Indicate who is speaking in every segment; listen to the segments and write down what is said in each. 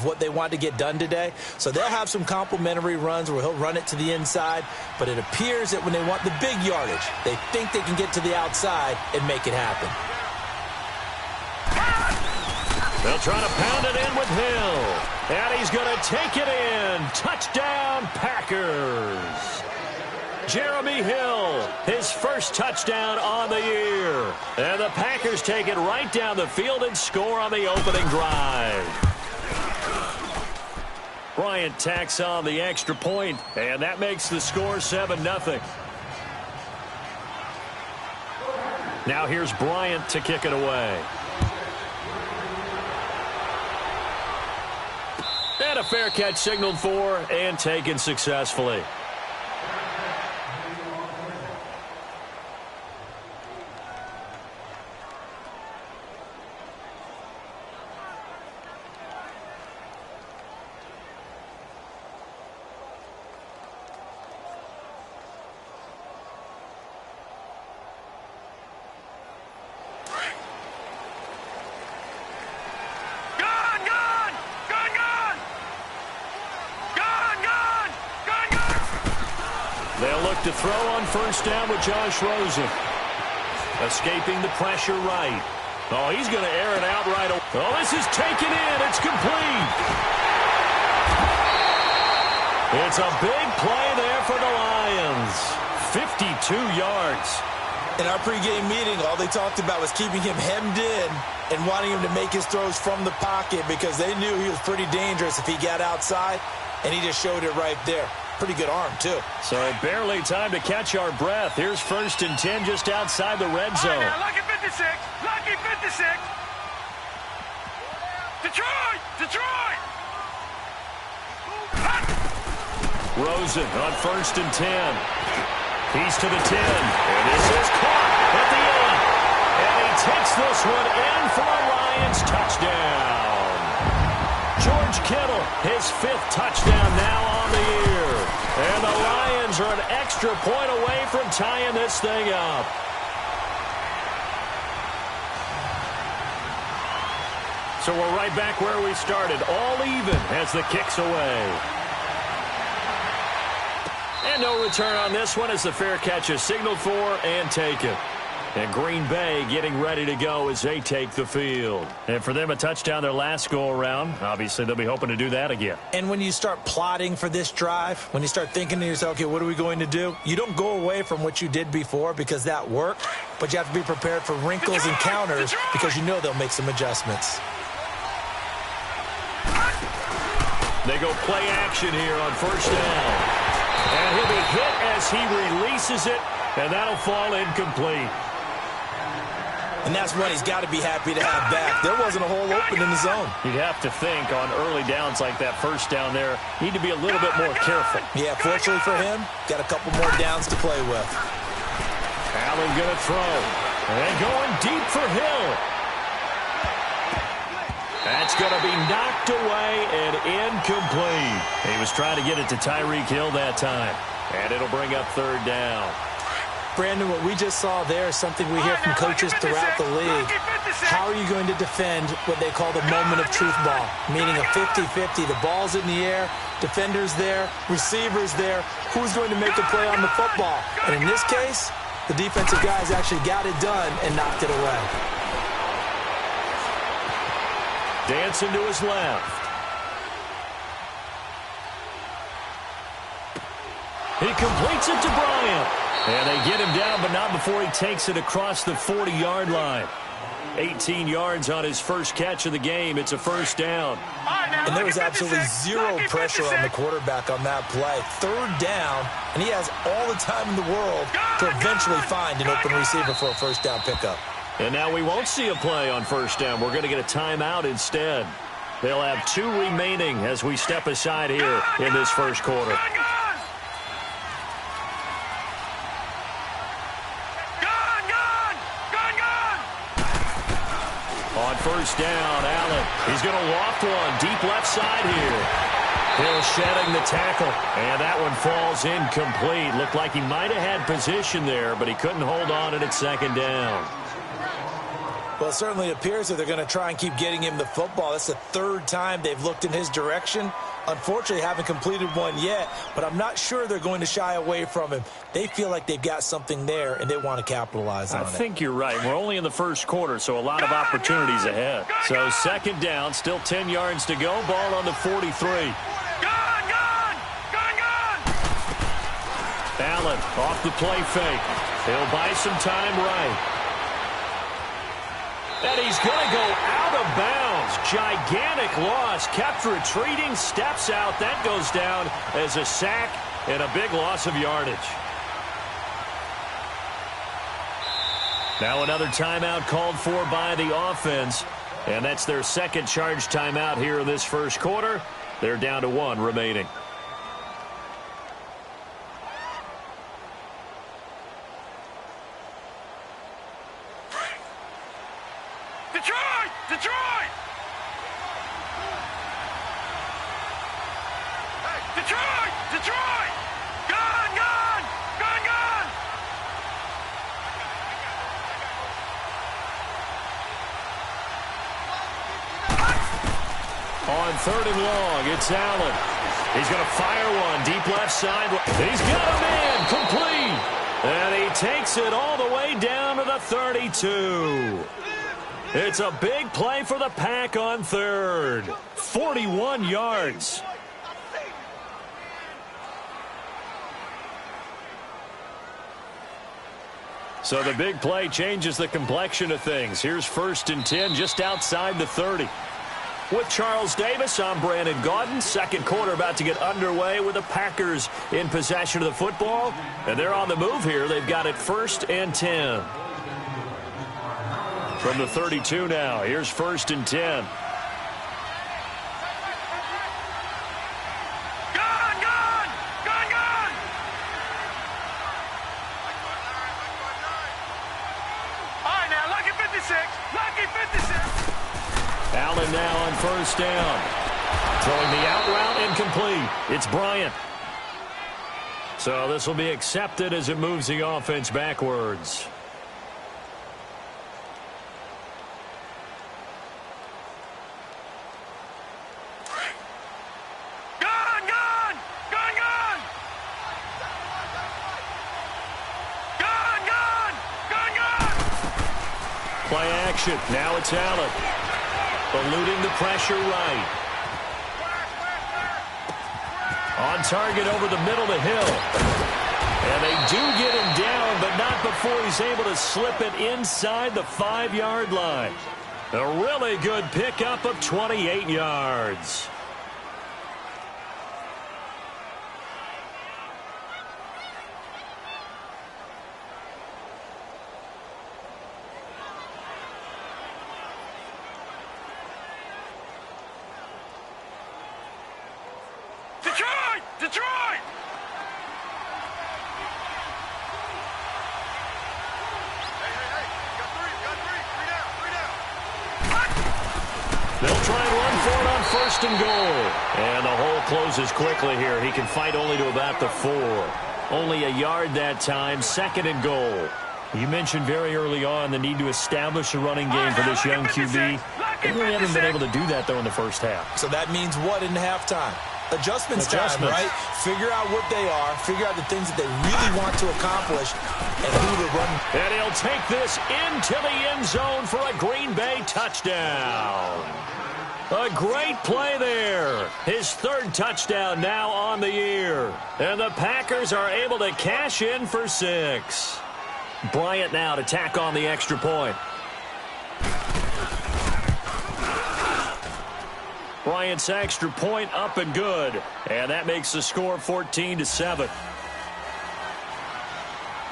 Speaker 1: of what they want to get done today. So they'll have some complimentary runs where he'll run it to the inside, but it appears that when they want the big yardage, they think they can get to the outside and make it happen.
Speaker 2: They'll try to pound it in with Hill. And he's going to take it in. Touchdown, Packers. Jeremy Hill, his first touchdown on the year. And the Packers take it right down the field and score on the opening drive. Bryant tacks on the extra point, and that makes the score 7-0. Now here's Bryant to kick it away. And a fair catch signaled for and taken successfully. They'll look to throw on first down with Josh Rosen. Escaping the pressure right. Oh, he's going to air it out right away. Oh, this is taken in. It's complete. It's a big play there for the Lions. 52 yards.
Speaker 1: In our pregame meeting, all they talked about was keeping him hemmed in and wanting him to make his throws from the pocket because they knew he was pretty dangerous if he got outside, and he just showed it right there. Pretty good arm, too.
Speaker 2: So barely time to catch our breath. Here's 1st and 10 just outside the red zone.
Speaker 3: Now, lucky 56. Lucky 56. Detroit! Detroit!
Speaker 2: Rosen on 1st and 10. He's to the 10. And this is caught at the end. And he takes this one in for a Lions touchdown. George Kittle, his 5th touchdown now on the year. And the Lions are an extra point away from tying this thing up. So we're right back where we started, all even as the kick's away. And no return on this one as the fair catch is signaled for and taken. And Green Bay getting ready to go as they take the field. And for them, a touchdown their last go-around. Obviously, they'll be hoping to do that again.
Speaker 1: And when you start plotting for this drive, when you start thinking to yourself, okay, what are we going to do? You don't go away from what you did before because that worked, but you have to be prepared for wrinkles and counters because you know they'll make some adjustments.
Speaker 2: They go play action here on first down. And he'll be hit as he releases it, and that'll fall incomplete.
Speaker 1: And that's one he's got to be happy to have back. There wasn't a hole open in the zone.
Speaker 2: You'd have to think on early downs like that first down there, need to be a little bit more careful.
Speaker 1: Yeah, fortunately for him, got a couple more downs to play with.
Speaker 2: Allen going to throw. And going deep for Hill. That's going to be knocked away and incomplete. He was trying to get it to Tyreek Hill that time. And it'll bring up 3rd down.
Speaker 1: Brandon, what we just saw there is something we hear from coaches throughout the league. How are you going to defend what they call the moment of truth ball, meaning a 50-50? The ball's in the air, defenders there, receivers there. Who's going to make a play on the football? And in this case, the defensive guys actually got it done and knocked it away.
Speaker 2: Dancing to his left. He completes it to Bryant. And they get him down, but not before he takes it across the 40-yard line. 18 yards on his first catch of the game. It's a first down.
Speaker 1: And there was absolutely zero pressure on the quarterback on that play. 3rd down, and he has all the time in the world to eventually find an open receiver for a first down pickup.
Speaker 2: And now we won't see a play on first down. We're going to get a timeout instead. They'll have 2 remaining as we step aside here in this first quarter. On first down, Allen. He's going to loft one deep left side here. Hill shedding the tackle, and that one falls incomplete. Looked like he might have had position there, but he couldn't hold on it at 2nd down.
Speaker 1: Well, it certainly appears that they're going to try and keep getting him the football. That's the third time they've looked in his direction. Unfortunately, haven't completed one yet, but I'm not sure they're going to shy away from him. They feel like they've got something there, and they want to capitalize on it.
Speaker 2: I think you're right. We're only in the first quarter, so a lot of opportunities ahead. So second down, still 10 yards to go. Ball on the 43. Allen off the play fake. He'll buy some time right. And he's going to go out of bounds. Gigantic loss. Kept retreating. Steps out. That goes down as a sack and a big loss of yardage. Now another timeout called for by the offense. And that's their second charge timeout here in this first quarter. They're down to 1 remaining. On 3rd and long, it's Allen. He's going to fire one deep left side. He's got a man complete. And he takes it all the way down to the 32. It's a big play for the Pack on 3rd. 41 yards. So the big play changes the complexion of things. Here's 1st and 10 just outside the 30. With Charles Davis, I'm Brandon Gaudin. Second quarter about to get underway with the Packers in possession of the football. And they're on the move here. They've got it 1st and 10. From the 32 now, here's 1st and 10. Allen now on 1st down. Throwing the out route incomplete. It's Bryant. So this will be accepted as it moves the offense backwards. Play action. Now it's Allen. Eluding the pressure right. On target over the middle to Hill. And they do get him down, but not before he's able to slip it inside the 5-yard line. A really good pickup of 28 yards. They'll try and run for it on 1st and goal. And the hole closes quickly here. He can fight only to about the 4. Only a yard that time. 2nd and goal. You mentioned very early on the need to establish a running game for this young QB. They really haven't been able to do that, though, in the first half.
Speaker 1: So that means what in halftime? Adjustments time, right? Figure out what they are. Figure out the things that they really want to accomplish and who to run.
Speaker 2: And he'll take this into the end zone for a Green Bay touchdown. A great play there. His 3rd touchdown now on the year. And the Packers are able to cash in for 6. Bryant now to tack on the extra point. Bryant's extra point up and good. And that makes the score 14-7.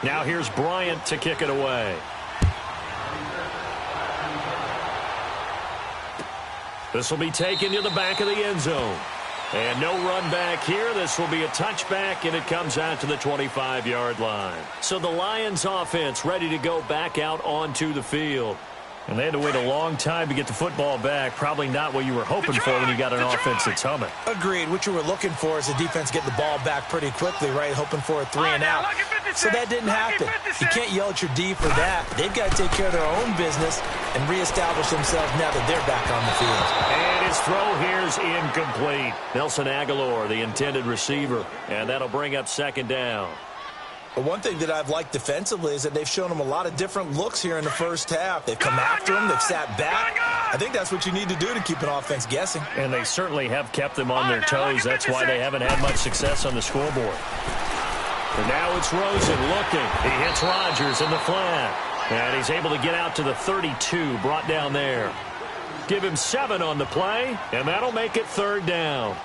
Speaker 2: Now here's Bryant to kick it away. This will be taken to the back of the end zone. And no run back here. This will be a touchback, and it comes out to the 25-yard line. So the Lions offense ready to go back out onto the field. And they had to wait a long time to get the football back. Probably not what you were hoping for when you got an offense that's humming.
Speaker 1: Agreed. What you were looking for is the defense getting the ball back pretty quickly, right? Hoping for a 3 and out. So that didn't happen. You can't yell at your D for that. They've got to take care of their own business and reestablish themselves now that they're back on the field.
Speaker 2: And his throw here is incomplete. Nelson Aguilar, the intended receiver, and that'll bring up second down.
Speaker 1: But one thing that I've liked defensively is that they've shown them a lot of different looks here in the first half. They've come after them. They've sat back. I think that's what you need to do to keep an offense guessing.
Speaker 2: And they certainly have kept them on their toes. That's why they haven't had much success on the scoreboard. And now it's Rosen looking. He hits Rodgers in the flat. And he's able to get out to the 32, brought down there. Give him 7 on the play, and that'll make it third down.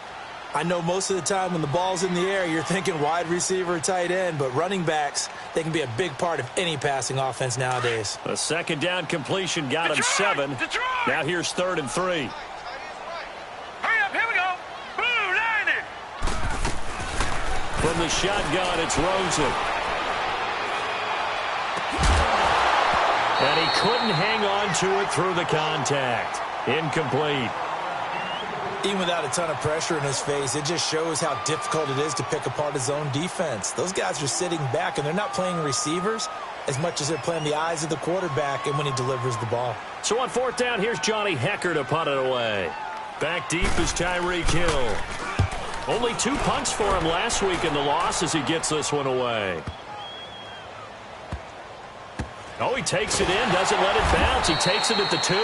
Speaker 1: I know most of the time when the ball's in the air, you're thinking wide receiver, tight end, but running backs, they can be a big part of any passing offense nowadays.
Speaker 2: A second down completion got him 7. Now here's 3rd and 3.
Speaker 3: Hurry up, here we go. Blue, landed.
Speaker 2: From the shotgun, it's Rosen. And he couldn't hang on to it through the contact. Incomplete.
Speaker 1: Even without a ton of pressure in his face, it just shows how difficult it is to pick apart his own defense. Those guys are sitting back, and they're not playing receivers as much as they're playing the eyes of the quarterback and when he delivers the ball.
Speaker 2: So on 4th down, here's Johnny Hecker to punt it away. Back deep is Tyreek Hill. Only 2 punts for him last week in the loss as he gets this one away. Oh, he takes it in, doesn't let it bounce. He takes it at the 2.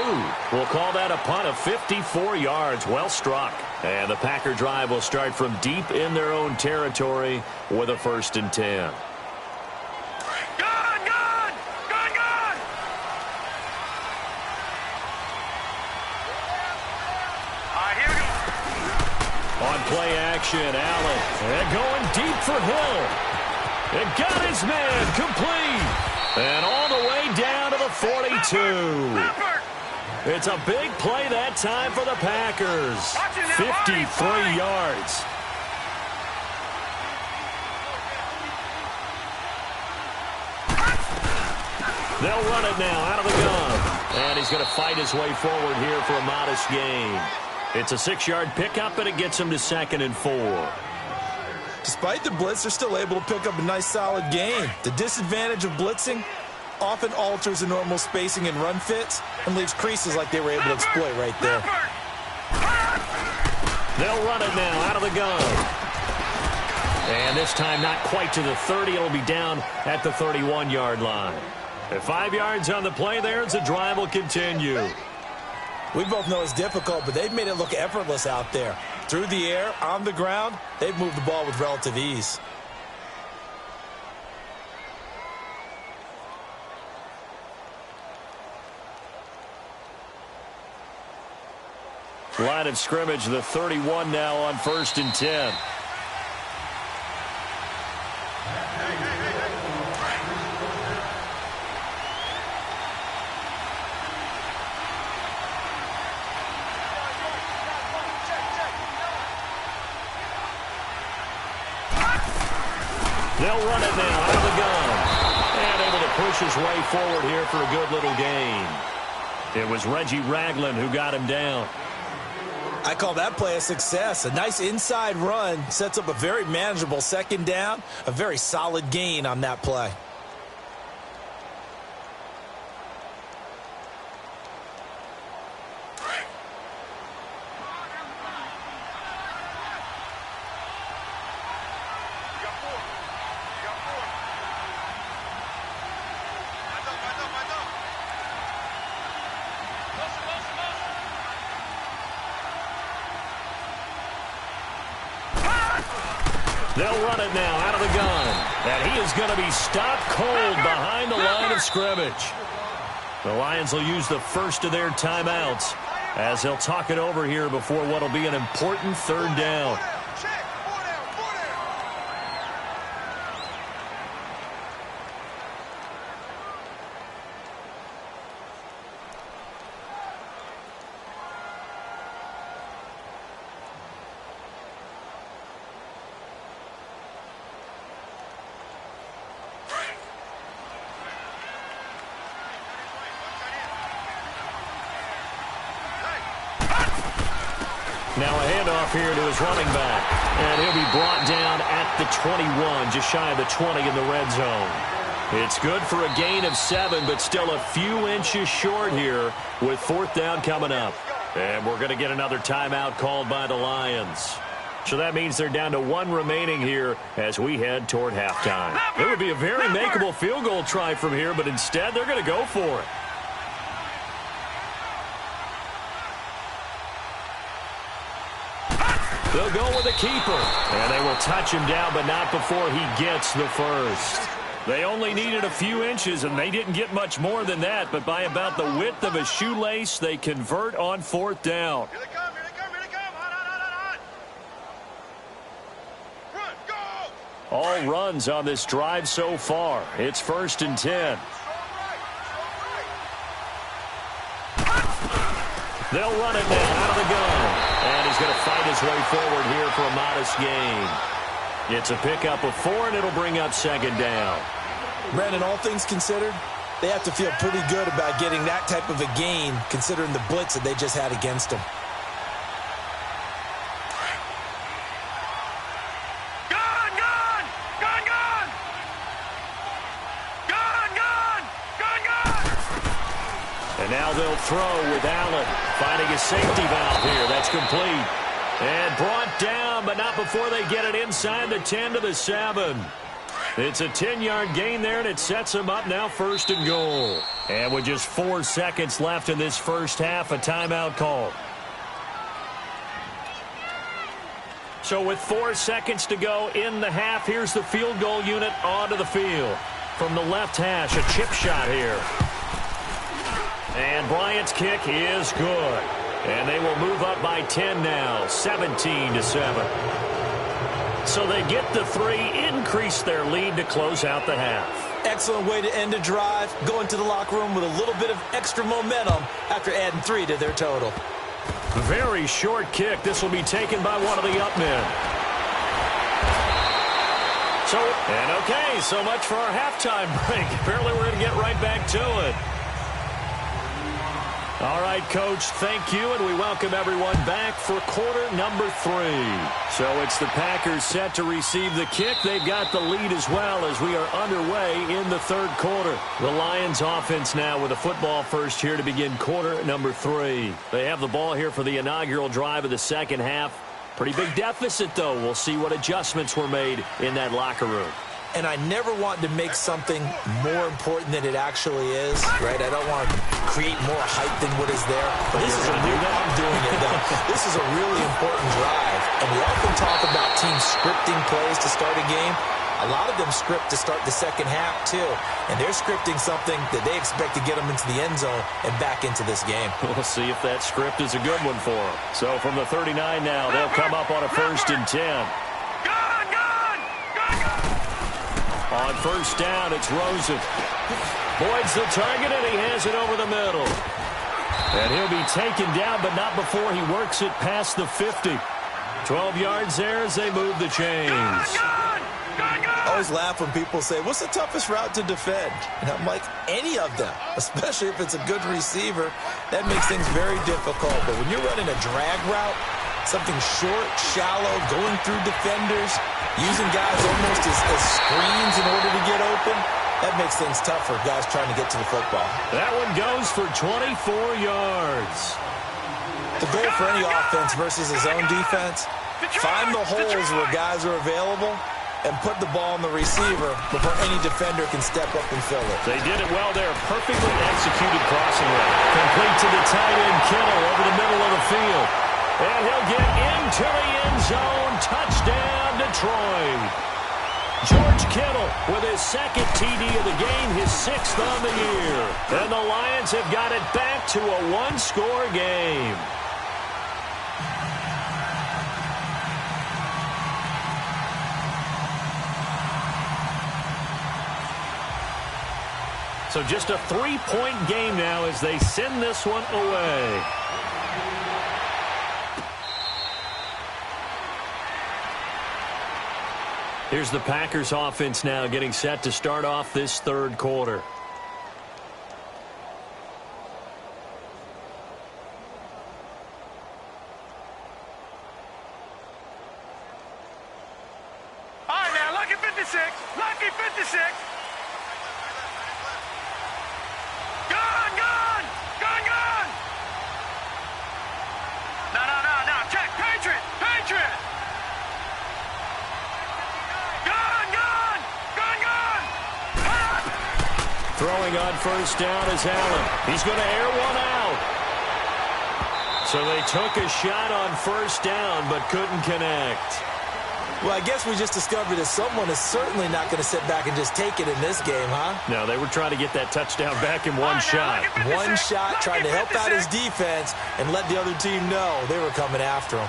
Speaker 2: We'll call that a punt of 54 yards. Well struck. And the Packer drive will start from deep in their own territory with a 1st and 10.
Speaker 3: Gone, gone, gone, gone. All right, here we go.
Speaker 2: On play action, Allen. And going deep for Hill. And got his man complete. And all the way down to the 42. It's a big play that time for the Packers. 53 yards. They'll run it now out of the gun. And he's going to fight his way forward here for a modest gain. It's a 6-yard pickup, and it gets him to 2nd and 4.
Speaker 1: Despite the blitz, they're still able to pick up a nice, solid gain. The disadvantage of blitzing often alters the normal spacing and run fits and leaves creases like they were able to exploit right there.
Speaker 2: They'll run it now out of the gun. And this time not quite to the 30. It'll be down at the 31-yard line. At 5 yards on the play there, the drive will continue.
Speaker 1: We both know it's difficult, but they've made it look effortless out there. Through the air, on the ground, they've moved the ball with relative ease.
Speaker 2: Line of scrimmage, the 31 now on 1st and 10. They'll run it now out of the gun. And able to push his way forward here for a good little gain. It was Reggie Ragland who got him down.
Speaker 1: I call that play a success. A nice inside run sets up a very manageable 2nd down. A very solid gain on that play.
Speaker 2: They'll run it now out of the gun. And he is going to be stopped cold behind the line of scrimmage. The Lions will use the first of their timeouts as they'll talk it over here before what will be an important 3rd down. Now a handoff here to his running back. And he'll be brought down at the 21, just shy of the 20 in the red zone. It's good for a gain of 7, but still a few inches short here with 4th down coming up. And we're going to get another timeout called by the Lions. So that means they're down to 1 remaining here as we head toward halftime. It would be a very makeable field goal try from here, but instead they're going to go for it. They'll go with a keeper. And they will touch him down, but not before he gets the first. They only needed a few inches, and they didn't get much more than that. But by about the width of a shoelace, they convert on 4th down.
Speaker 3: Here they come, here they come, here they come. On. Run, go!
Speaker 2: All runs on this drive so far. It's 1st and 10. They'll run it now out of the gun. And he's going to fight his way forward here for a modest gain. It's a pickup of 4, and it'll bring up 2nd down.
Speaker 1: Brandon, all things considered, they have to feel pretty good about getting that type of a gain, considering the blitz that they just had against them.
Speaker 3: Gone! Gone! Gone! Gone! Gone! Gone! Gone! Gone!
Speaker 2: And now they'll throw with Allen, finding a safety valve here. That's complete. And brought down, but not before they get it inside the 10 to the 7. It's a 10-yard gain there, and it sets them up now 1st and goal. And with just 4 seconds left in this first half, a timeout call. So with 4 seconds to go in the half, here's the field goal unit onto the field. From the left hash, a chip shot here. And Bryant's kick is good. And they will move up by 10 now, 17-7. So they get the 3, increase their lead to close out the half.
Speaker 1: Excellent way to end a drive. Go into the locker room with a little bit of extra momentum after adding 3 to their total.
Speaker 2: Very short kick. This will be taken by one of the up men. So much for our halftime break. Apparently we're going to get right back to it. All right, Coach, thank you, and we welcome everyone back for quarter number 3. So it's the Packers set to receive the kick. They've got the lead as well as we are underway in the 3rd quarter. The Lions offense now with a football first here to begin quarter number 3. They have the ball here for the inaugural drive of the 2nd half. Pretty big deficit, though. We'll see what adjustments were made in that locker room.
Speaker 1: And I never want to make something more important than it actually is, right? I don't want to create more hype than what is there. But this is I'm doing it, though. This is a really important drive. And we often talk about teams scripting plays to start a game. A lot of them script to start the 2nd half, too. And they're scripting something that they expect to get them into the end zone and back into this game.
Speaker 2: We'll see if that script is a good one for them. So from the 39 now, they'll come up on a 1st and 10. On 1st down, it's Rosen. Boyd's the target, and he has it over the middle. And he'll be taken down, but not before he works it past the 50. 12 yards there as they move the chains.
Speaker 1: I always laugh when people say, what's the toughest route to defend? And I'm like, any of them, especially if it's a good receiver. That makes things very difficult. But when you're running a drag route, something short, shallow, going through defenders, using guys almost as screens in order to get open, that makes things tough for guys trying to get to the football.
Speaker 2: That one goes for 24 yards.
Speaker 1: The goal for any offense versus a zone defense, find the holes where guys are available and put the ball on the receiver before any defender can step up and fill it.
Speaker 2: They did it well there. Perfectly executed crossing route. Complete to the tight end, Kittle, over the middle of the field. And he'll get into the end zone. Touchdown, Detroit. George Kittle with his 2nd TD of the game, his 6th on the year. And the Lions have got it back to a 1-score game. So just a 3-point game now as they send this one away. Here's the Packers offense now getting set to start off this 3rd quarter.
Speaker 3: Lucky 56. Lucky 56. Gone, gone. Gone, gone. No, no, no, no. Check. Patriot. Patriot. Gone, gone. Gone, gone. Ah!
Speaker 2: Throwing on first down is Allen. He's going to air one out. So they took a shot on first down but couldn't connect.
Speaker 1: Well, I guess we just discovered that someone is certainly not going to sit back and just take it in this game, huh?
Speaker 2: No, they were trying to get that touchdown back in one shot.
Speaker 1: One shot, trying to help out his defense and let the other team know they were coming after him.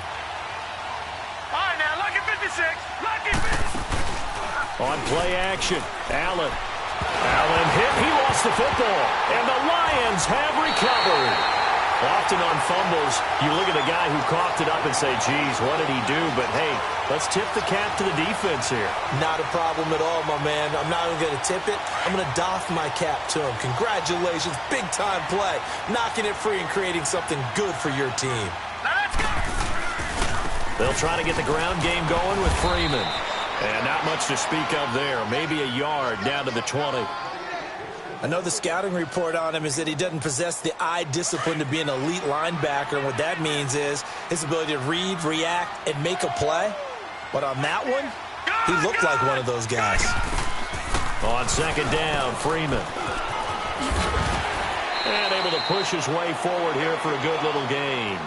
Speaker 3: All right, now, lucky 56. Lucky 56.
Speaker 2: On play action, Allen. Allen hit. He lost the football. And the Lions have recovered. Often on fumbles, you look at the guy who coughed it up and say, geez, what did he do? But, hey, let's tip the cap to the defense here.
Speaker 1: Not a problem at all, my man. I'm not even going to tip it. I'm going to doff my cap to him. Congratulations. Big-time play. Knocking it free and creating something good for your team.
Speaker 3: Now let's go.
Speaker 2: They'll try to get the ground game going with Freeman. And not much to speak of there. Maybe a yard down to the 20.
Speaker 1: I know the scouting report on him is that he doesn't possess the eye discipline to be an elite linebacker, and what that means is his ability to read, react, and make a play. But on that one, he looked like one of those guys.
Speaker 2: On second down, Freeman. And able to push his way forward here for a good little gain.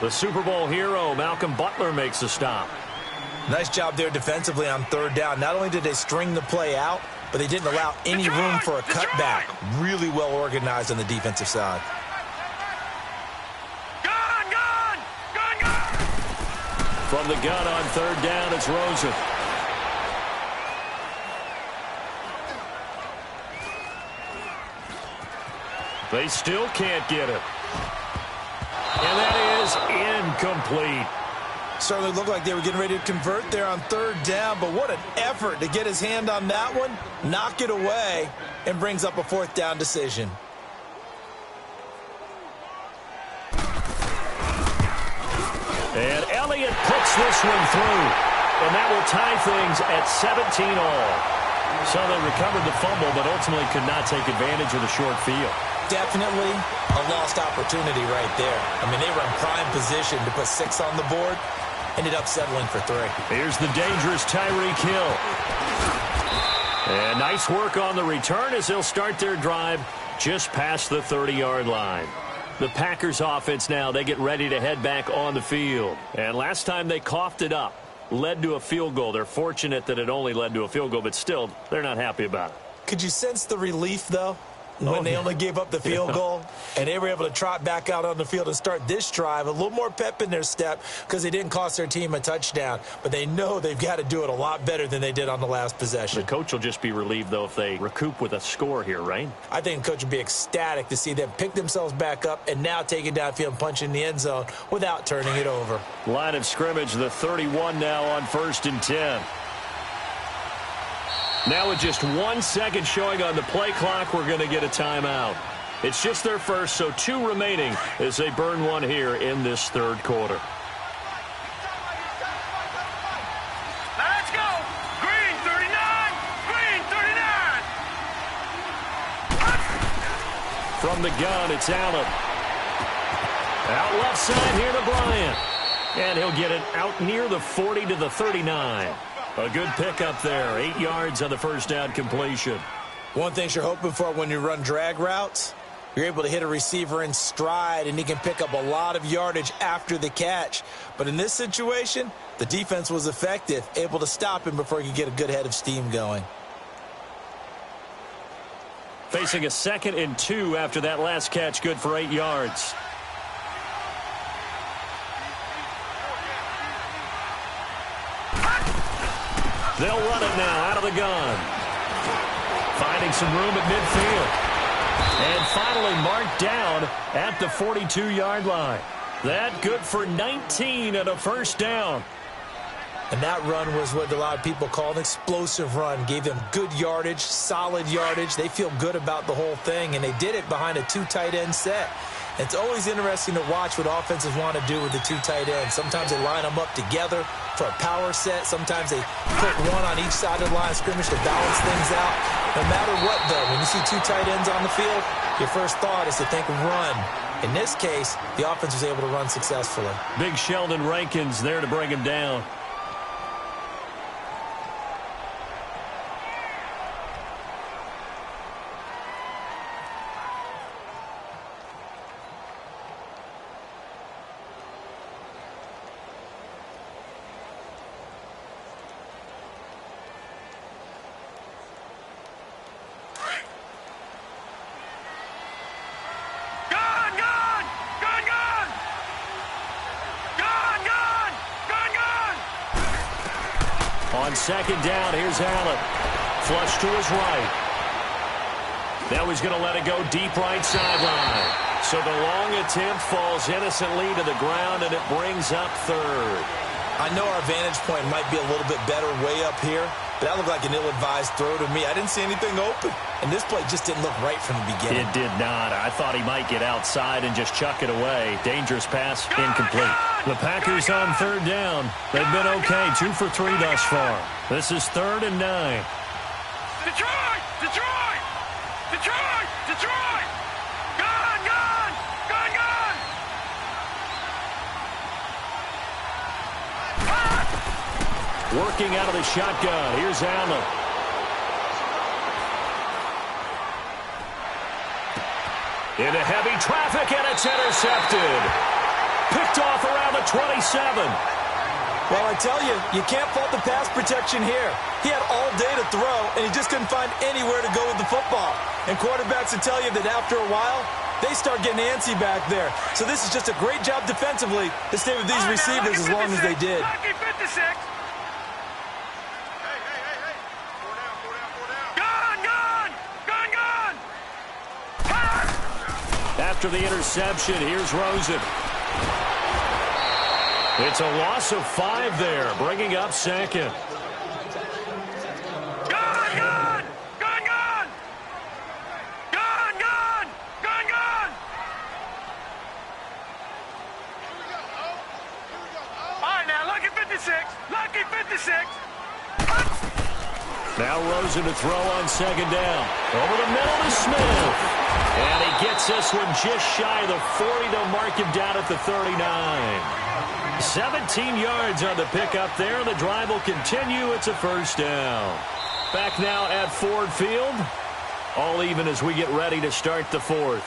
Speaker 2: The Super Bowl hero, Malcolm Butler, makes a stop.
Speaker 1: Nice job there defensively on third down. Not only did they string the play out, but they didn't allow any room for a cutback. Really well organized on the defensive side.
Speaker 3: Gone, gone. Gone, gone.
Speaker 2: From the gun on third down, it's Rosen. They still can't get it. And that is incomplete.
Speaker 1: Certainly looked like they were getting ready to convert there on third down, but what an effort to get his hand on that one, knock it away, and brings up a fourth down decision.
Speaker 2: And Elliott puts this one through, and that will tie things at 17 all. So they recovered the fumble, but ultimately could not take advantage of the short field.
Speaker 1: Definitely a lost opportunity right there. I mean, they were in prime position to put 6 on the board. Ended up settling for 3.
Speaker 2: Here's the dangerous Tyreek Hill. And nice work on the return as they'll start their drive just past the 30-yard line. The Packers offense now, they get ready to head back on the field. And last time they coughed it up, led to a field goal. They're fortunate that it only led to a field goal, but still, they're not happy about it.
Speaker 1: Could you sense the relief, though? When they only gave up the field goal, and they were able to trot back out on the field and start this drive. A little more pep in their step because they didn't cost their team a touchdown. But they know they've got to do it a lot better than they did on the last possession.
Speaker 2: The coach will just be relieved, though, if they recoup with a score here, right?
Speaker 1: I think the coach would be ecstatic to see them pick themselves back up and now take it downfield and punch in the end zone without turning it over.
Speaker 2: Line of scrimmage, the 31 now on 1st and 10. Now with just 1 second showing on the play clock, we're going to get a timeout. It's just their first, so 2 remaining as they burn one here in this third quarter.
Speaker 3: Let's go. Green 39. Green 39.
Speaker 2: From the gun, it's Allen. Out left side here to Bryant. And he'll get it out near the 40 to the 39. A good pickup there. 8 yards on the first down completion.
Speaker 1: One thing you're hoping for when you run drag routes, you're able to hit a receiver in stride, and he can pick up a lot of yardage after the catch. But in this situation, the defense was effective, able to stop him before he could get a good head of steam going.
Speaker 2: Facing a 2nd and 2 after that last catch, good for 8 yards. They'll run it now out of the gun. Finding some room at midfield. And finally marked down at the 42-yard line. That good for 19 and a first down.
Speaker 1: And that run was what a lot of people call an explosive run. Gave them good yardage, solid yardage. They feel good about the whole thing, and they did it behind a 2 tight end set. It's always interesting to watch what offenses want to do with the two tight ends. Sometimes they line them up together for a power set. Sometimes they put one on each side of the line of scrimmage to balance things out. No matter what, though, when you see two tight ends on the field, your first thought is to think run. In this case, the offense was able to run successfully.
Speaker 2: Big Sheldon Rankins there to bring him down. On second down, here's Allen. Flush to his right. Now he's going to let it go deep right sideline. So the long attempt falls innocently to the ground, and it brings up third.
Speaker 1: I know our vantage point might be a little bit better way up here, but that looked like an ill-advised throw to me. I didn't see anything open, and this play just didn't look right from the beginning.
Speaker 2: It did not. I thought he might get outside and just chuck it away. Dangerous pass, incomplete. The Packers on third down. They've been okay, 2 for 3 thus far. This is 3rd and 9.
Speaker 3: Detroit! Detroit! Detroit! Detroit! Gone! Gone! Gone! Gone!
Speaker 2: Working out of the shotgun. Here's Allen. Into heavy traffic, and it's intercepted. Picked off around the 27.
Speaker 1: Well, I tell you, you can't fault the pass protection here. He had all day to throw, and he just couldn't find anywhere to go with the football. And quarterbacks will tell you that after a while, they start getting antsy back there. So this is just a great job defensively to stay with these receivers as long as they did.
Speaker 3: Lucky 56. Gone! Gone! Gone! Gone!
Speaker 2: After the interception, here's Rosen. It's a loss of 5 there, bringing up second.
Speaker 3: Gone! Gone! Gone! Gone! Gone! Gone! Gone! Gone! All right, now, lucky 56. Lucky 56.
Speaker 2: Now Rosen to throw on second down. Over the middle to Smith. And he gets this one just shy of the 40 to mark him down at the 39. 17 yards on the pickup there. The drive will continue. It's a first down. Back now at Ford Field. All even as we get ready to start the fourth.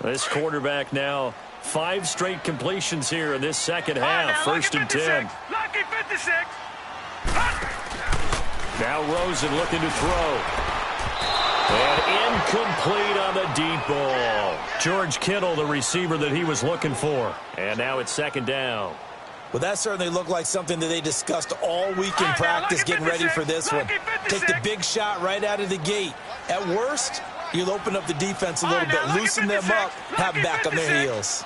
Speaker 2: This quarterback now 5 straight completions here in this second half. First and 10.
Speaker 3: Lucky 56.
Speaker 2: Now Rosen looking to throw. And incomplete on the deep ball. George Kittle, the receiver that he was looking for. And now it's second down.
Speaker 1: Well, that certainly looked like something that they discussed all week in practice, getting ready for this one. Take the big shot right out of the gate. At worst, you'll open up the defense a little bit, loosen them up, have them back on their heels.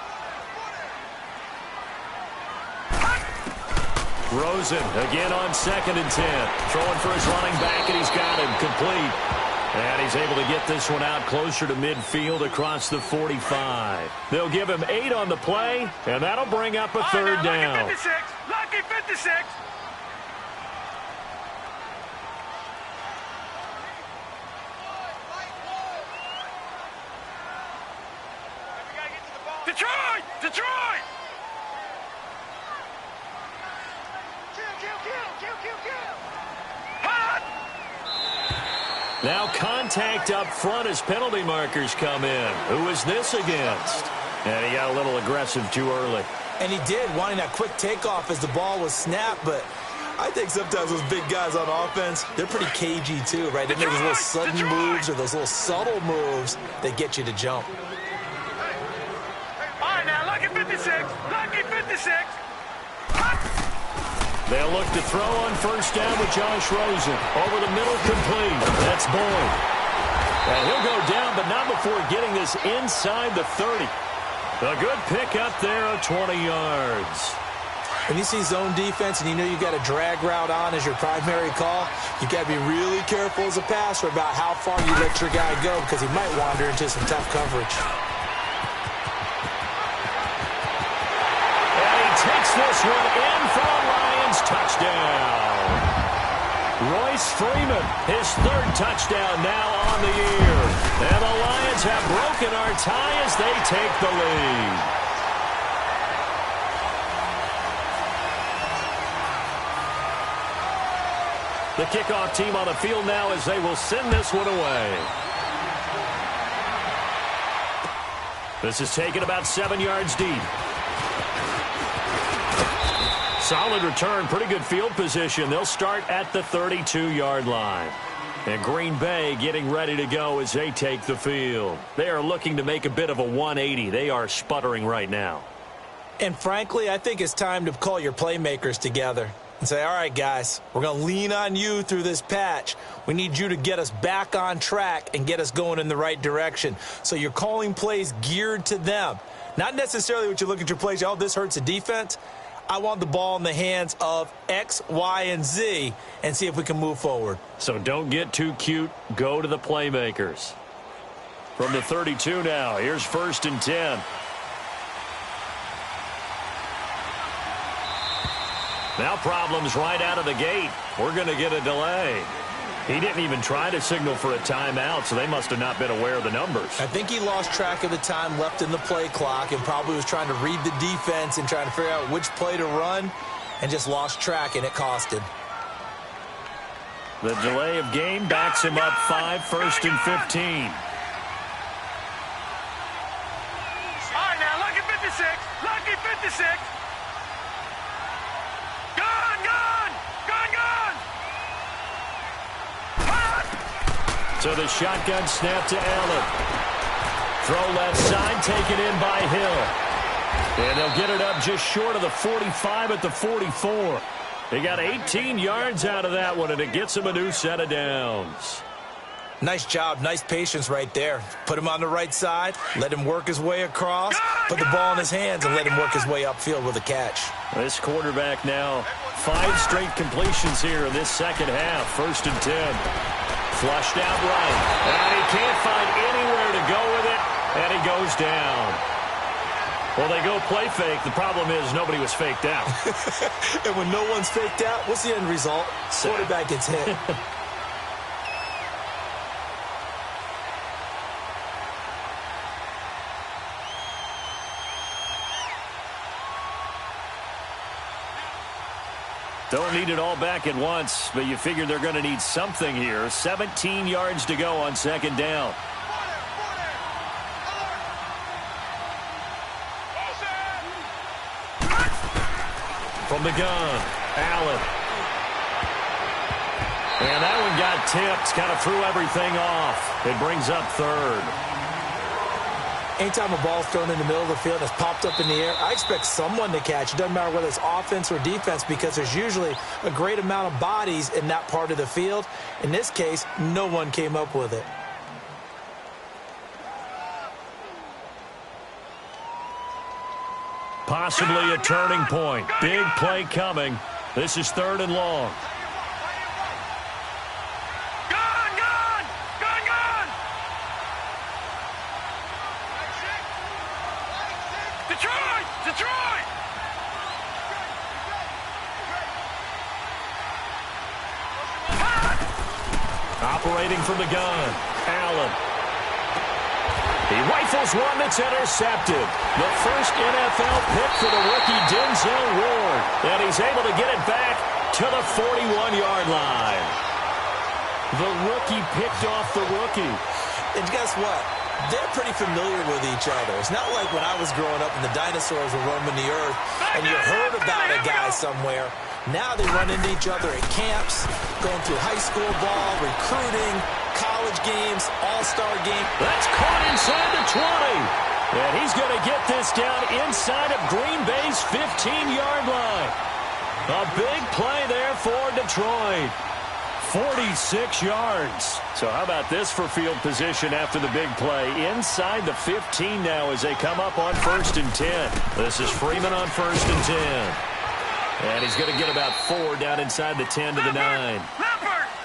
Speaker 2: Rosen again on second and 10. Throwing for his running back, and he's got him complete. And he's able to get this one out closer to midfield across the 45. They'll give him 8 on the play, and that'll bring up a third down.
Speaker 3: Lucky 56. Lucky 56. Detroit! Detroit!
Speaker 2: Now contact up front as penalty markers come in. Who is this against? And he got a little aggressive too early.
Speaker 1: And he did, wanting that quick takeoff as the ball was snapped, but I think sometimes those big guys on offense, they're pretty cagey too, right? They make those little sudden moves or those little subtle moves that get you to jump.
Speaker 3: All right, now, lucky 56. Lucky 56.
Speaker 2: They'll look to throw on first down with Josh Rosen. Over the middle, complete. That's Boyd. And he'll go down, but not before getting this inside the 30. A good pick up there of 20 yards.
Speaker 1: When you see zone defense and you know you got a drag route on as your primary call, you got to be really careful as a passer about how far you let your guy go because he might wander into some tough coverage.
Speaker 2: And he takes this one in for a Lions touchdown. Royce Freeman, his third touchdown now on the year. And the Lions have broken our tie as they take the lead. The kickoff team on the field now as they will send this one away. This is taken about 7 yards deep. Solid return, pretty good field position. They'll start at the 32-yard line. And Green Bay getting ready to go as they take the field. They are looking to make a bit of a 180. They are sputtering right now.
Speaker 1: And frankly, I think it's time to call your playmakers together and say, all right, guys, we're going to lean on you through this patch. We need you to get us back on track and get us going in the right direction. So you're calling plays geared to them. Not necessarily what you look at your plays, oh, this hurts the defense. I want the ball in the hands of X, Y, and Z and see if we can move forward.
Speaker 2: So don't get too cute. Go to the playmakers. From the 32 now, here's 1st and 10. Now problems right out of the gate. We're going to get a delay. He didn't even try to signal for a timeout, so they must have not been aware of the numbers.
Speaker 1: I think he lost track of the time left in the play clock and probably was trying to read the defense and trying to figure out which play to run and just lost track, and it cost him.
Speaker 2: The delay of game backs him up 5, 1st and 15.
Speaker 3: All right, now, lucky 56. Lucky 56. Gone, gone. Gone, gone.
Speaker 2: So the shotgun snap to Allen. Throw left side, taken in by Hill. And they'll get it up just short of the 45 at the 44. They got 18 yards out of that one, and it gets them a new set of downs.
Speaker 1: Nice job, nice patience right there. Put him on the right side, let him work his way across, put the ball in his hands, and let him work his way upfield with a catch.
Speaker 2: This quarterback now 5 straight completions here in this second half. 1st and 10. Flushed out right. And he can't find anywhere to go with it, and he goes down. Well, they go play fake. The problem is nobody was faked out.
Speaker 1: And when no one's faked out, what's the end result? Quarterback gets hit.
Speaker 2: Don't need it all back at once, but you figure they're going to need something here. 17 yards to go on 2nd down. From the gun, Allen. And that one got tipped, kind of threw everything off. It brings up 3rd.
Speaker 1: Anytime a ball's thrown in the middle of the field and it's popped up in the air, I expect someone to catch. It doesn't matter whether it's offense or defense because there's usually a great amount of bodies in that part of the field. In this case, no one came up with it.
Speaker 2: Possibly a turning point. Big play coming. This is 3rd and long.
Speaker 3: Detroit!
Speaker 2: Operating from the gun, Allen. He rifles one that's intercepted. The first NFL pick for the rookie Denzel Ward. And he's able to get it back to the 41-yard line. The rookie picked off the rookie.
Speaker 1: And guess what? They're pretty familiar with each other. It's not like when I was growing up and the dinosaurs were roaming the earth and you heard about a guy somewhere. Now they run into each other at camps, going through high school ball, recruiting, college games, all-star game.
Speaker 2: That's caught inside the 20. And he's going to get this down inside of Green Bay's 15-yard line. A big play there for Detroit. 46 yards. So how about this for field position after the big play? Inside the 15 now as they come up on 1st and 10. This is Freeman on 1st and 10. And he's going to get about 4 down inside the 10 to the 9.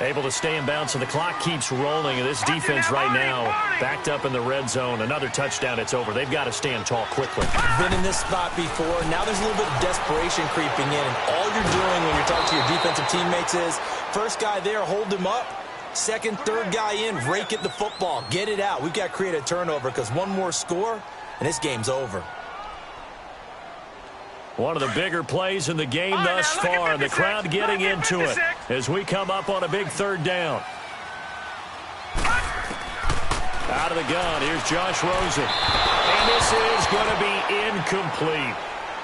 Speaker 2: Able to stay in bounds, so the clock keeps rolling. And this defense right now backed up in the red zone. Another touchdown, it's over. They've got to stand tall quickly.
Speaker 1: Been in this spot before. Now there's a little bit of desperation creeping in. And all you're doing when you're talking to your defensive teammates is, first guy there, hold him up. Second, third guy in, rake at the football. Get it out. We've got to create a turnover because one more score, and this game's over.
Speaker 2: One of the bigger plays in the game thus far, and the crowd getting into it as we come up on a big third down. Out of the gun, here's Josh Rosen. And this is going to be incomplete.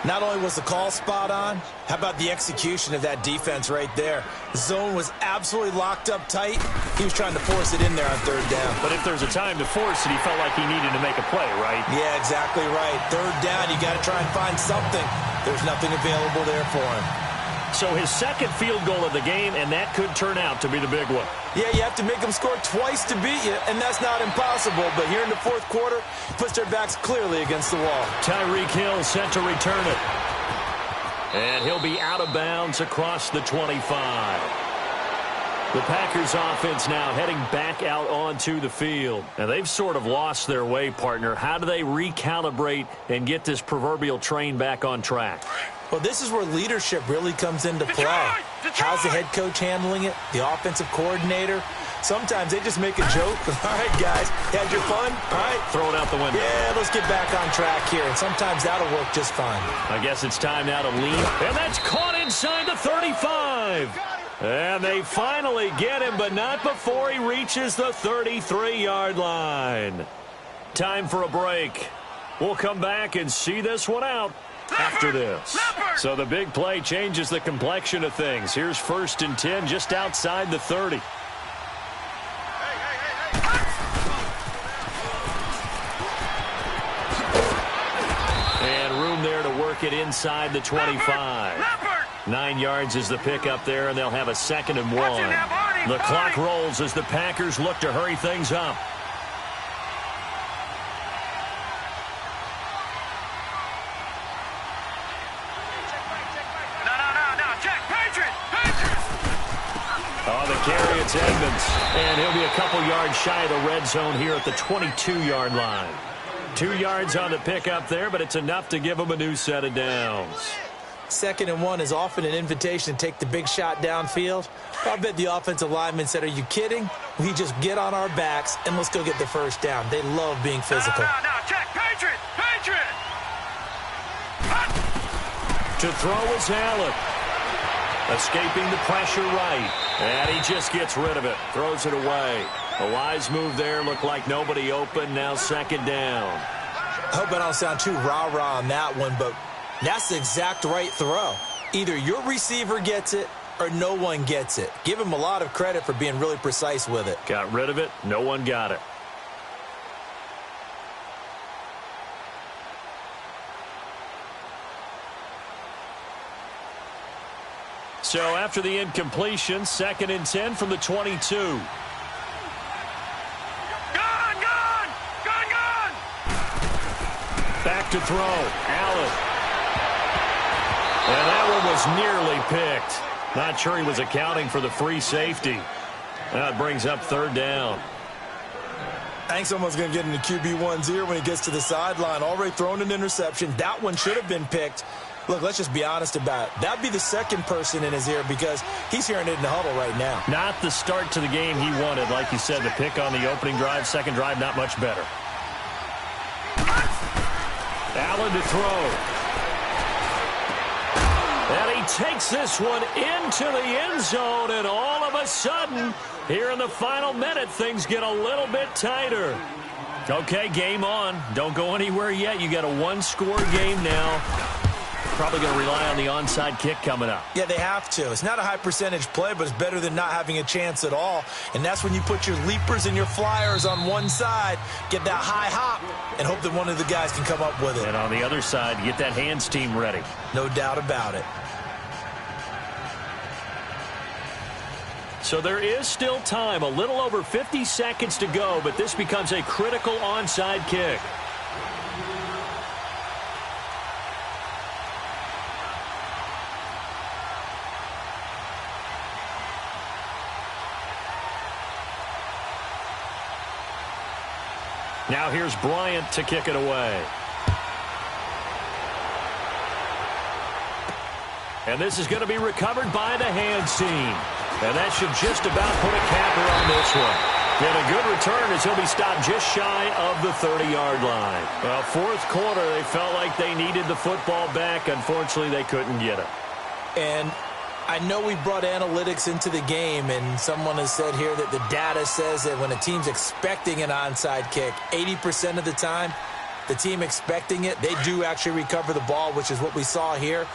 Speaker 1: Not only was the call spot on, how about the execution of that defense right there? The zone was absolutely locked up tight. He was trying to force it in there on third down.
Speaker 2: But if there's a time to force it, he felt like he needed to make a play, right?
Speaker 1: Yeah, exactly right. Third down, you got to try and find something. There's nothing available there for him.
Speaker 2: So his second field goal of the game, and that could turn out to be the big one.
Speaker 1: Yeah, you have to make them score twice to beat you, and that's not impossible. But here in the fourth quarter, puts their backs clearly against the wall.
Speaker 2: Tyreek Hill set to return it. And he'll be out of bounds across the 25. The Packers offense now heading back out onto the field. And they've sort of lost their way, partner. How do they recalibrate and get this proverbial train back on track?
Speaker 1: Well, this is where leadership really comes into play. How's the head coach handling it? The offensive coordinator? Sometimes they just make a joke. All right, guys, had your fun? All right.
Speaker 2: Throw it out the window.
Speaker 1: Yeah, let's get back on track here. And sometimes that'll work just fine.
Speaker 2: I guess it's time now to lean. And that's caught inside the 35. And they finally get him, but not before he reaches the 33-yard line. Time for a break. We'll come back and see this one out after this. So the big play changes the complexion of things. Here's 1st and 10 just outside the 30. And room there to work it inside the 25. 9 yards is the pickup there, and they'll have a 2nd and 1. The clock rolls as the Packers look to hurry things up. On the carry, it's Edmonds. And he'll be a couple yards shy of the red zone here at the 22-yard line. 2 yards on the pickup there, but it's enough to give him a new set of downs.
Speaker 1: 2nd and 1 is often an invitation to take the big shot downfield. I bet the offensive lineman said, are you kidding? We just get on our backs and let's go get the first down. They love being physical.
Speaker 3: Now, check, Patriot!
Speaker 2: To throw is Allen. Escaping the pressure right. And he just gets rid of it. Throws it away. A wise move there. Looked like nobody open. Now 2nd down.
Speaker 1: I hope I don't sound too rah-rah on that one, but that's the exact right throw. Either your receiver gets it or no one gets it. Give him a lot of credit for being really precise with it.
Speaker 2: Got rid of it. No one got it. So after the incompletion, 2nd and 10 from the 22.
Speaker 3: Gone!
Speaker 2: Back to throw. Allen. And that one was nearly picked. Not sure he was accounting for the free safety. That brings up 3rd down.
Speaker 1: I think someone's going to get into QB1's ear when he gets to the sideline. Already thrown an interception. That one should have been picked. Look, let's just be honest about it. That'd be the 2nd person in his ear because he's hearing it in the huddle right now.
Speaker 2: Not the start to the game he wanted. Like you said, the pick on the opening drive, 2nd drive, not much better. Allen to throw. And he takes this one into the end zone, and all of a sudden, here in the final minute, things get a little bit tighter. Okay, game on. Don't go anywhere yet. You got a 1-score game now. Probably going to rely on the onside kick coming up.
Speaker 1: Yeah, they have to. It's not a high percentage play, but it's better than not having a chance at all. And that's when you put your leapers and your flyers on one side, get that high hop, and hope that one of the guys can come up with it.
Speaker 2: And on the other side, get that hands team ready.
Speaker 1: No doubt about it.
Speaker 2: So there is still time, a little over 50 seconds to go, but this becomes a critical onside kick. Now here's Bryant to kick it away. And this is going to be recovered by the hands team. And that should just about put a capper on this one. And a good return as he'll be stopped just shy of the 30-yard line. Well, fourth quarter, they felt like they needed the football back. Unfortunately, they couldn't get it.
Speaker 1: And I know we brought analytics into the game, and someone has said here that the data says that when a team's expecting an onside kick, 80% of the time, the team expecting it, they do actually recover the ball, which is what we saw here.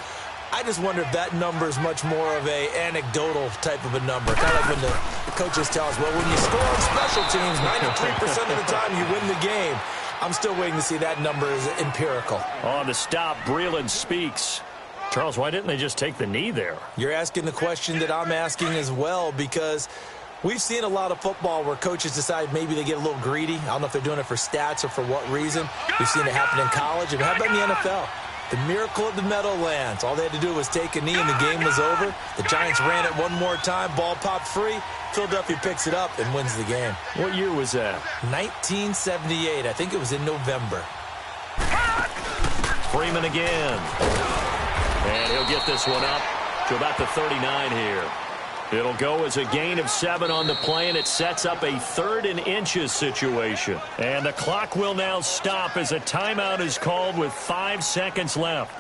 Speaker 1: I just wonder if that number is much more of a anecdotal type of a number. Kind of like when the coaches tell us, well, when you score on special teams, 93% of the time you win the game. I'm still waiting to see that number is empirical.
Speaker 2: On the stop, Breland speaks. Charles, why didn't they just take the knee there?
Speaker 1: You're asking the question that I'm asking as well, because we've seen a lot of football where coaches decide maybe they get a little greedy. I don't know if they're doing it for stats or for what reason. We've seen it happen in college. And how about in the NFL? The miracle of the Meadowlands. All they had to do was take a knee and the game was over. The Giants ran it one more time. Ball popped free. Philadelphia picks it up and wins the game.
Speaker 2: What year was that?
Speaker 1: 1978. I think it was in November.
Speaker 2: Freeman again. And he'll get this one up to about the 39 here. It'll go as a gain of 7 on the play, and it sets up a 3rd and inches situation. And the clock will now stop as a timeout is called with 5 seconds left.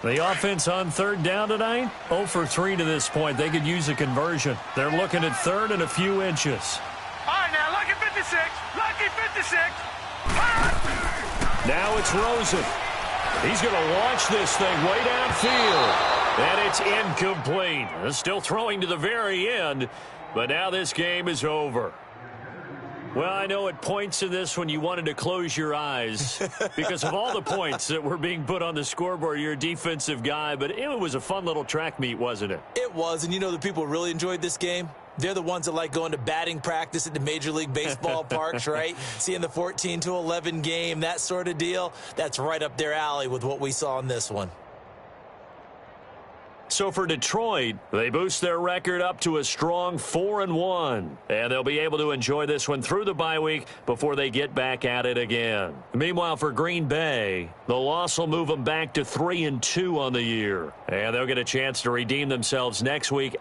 Speaker 2: The offense on 3rd down tonight, 0 for 3 to this point. They could use a conversion. They're looking at 3rd and a few inches.
Speaker 3: All right, now, lucky 56. Lucky 56.
Speaker 2: Now it's Rosen. He's going to launch this thing way downfield. And it's incomplete. Still throwing to the very end, but now this game is over. Well, I know at points in this when you wanted to close your eyes because of all the points that were being put on the scoreboard. You're a defensive guy, but it was a fun little track meet, wasn't it?
Speaker 1: It was, and you know the people who really enjoyed this game? They're the ones that like going to batting practice at the Major League Baseball parks, right? Seeing the 14-11 game, that sort of deal. That's right up their alley with what we saw in this one.
Speaker 2: So for Detroit, they boost their record up to a strong 4-1. And they'll be able to enjoy this one through the bye week before they get back at it again. Meanwhile, for Green Bay, the loss will move them back to 3-2 on the year. And they'll get a chance to redeem themselves next week